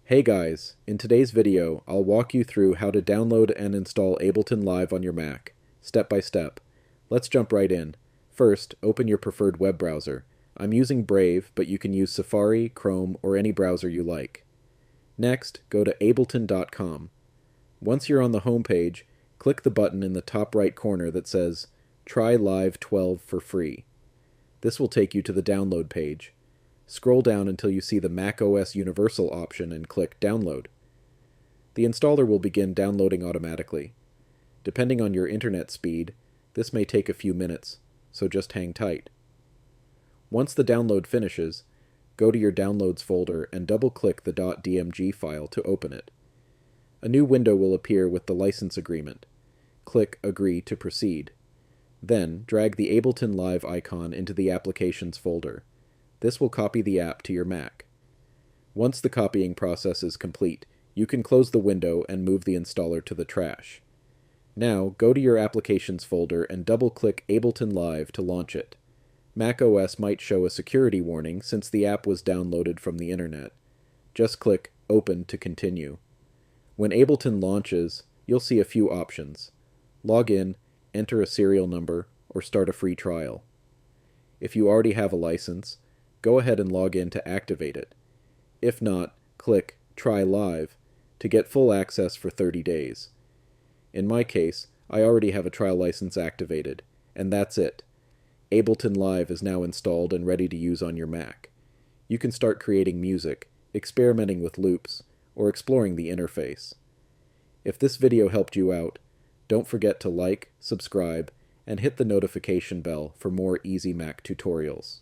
Hey guys, in today's video, I'll walk you through how to download and install Ableton Live on your Mac, step by step. Let's jump right in. First, open your preferred web browser. I'm using Brave, but you can use Safari, Chrome, or any browser you like. Next, go to ableton.com. Once you're on the home page, click the button in the top right corner that says, Try Live 12 for free. This will take you to the download page. Scroll down until you see the Mac OS Universal option and click Download. The installer will begin downloading automatically. Depending on your internet speed, this may take a few minutes, so just hang tight. Once the download finishes, go to your Downloads folder and double-click the .dmg file to open it. A new window will appear with the license agreement. Click Agree to proceed. Then, drag the Ableton Live icon into the Applications folder. This will copy the app to your Mac. Once the copying process is complete, you can close the window and move the installer to the trash. Now, go to your Applications folder and double-click Ableton Live to launch it. Mac OS might show a security warning since the app was downloaded from the internet. Just click Open to continue. When Ableton launches, you'll see a few options. Log in, enter a serial number, or start a free trial. If you already have a license, go ahead and log in to activate it. If not, click Try Live to get full access for 30 days. In my case, I already have a trial license activated, and that's it. Ableton Live is now installed and ready to use on your Mac. You can start creating music, experimenting with loops, or exploring the interface. If this video helped you out, don't forget to like, subscribe, and hit the notification bell for more easy Mac tutorials.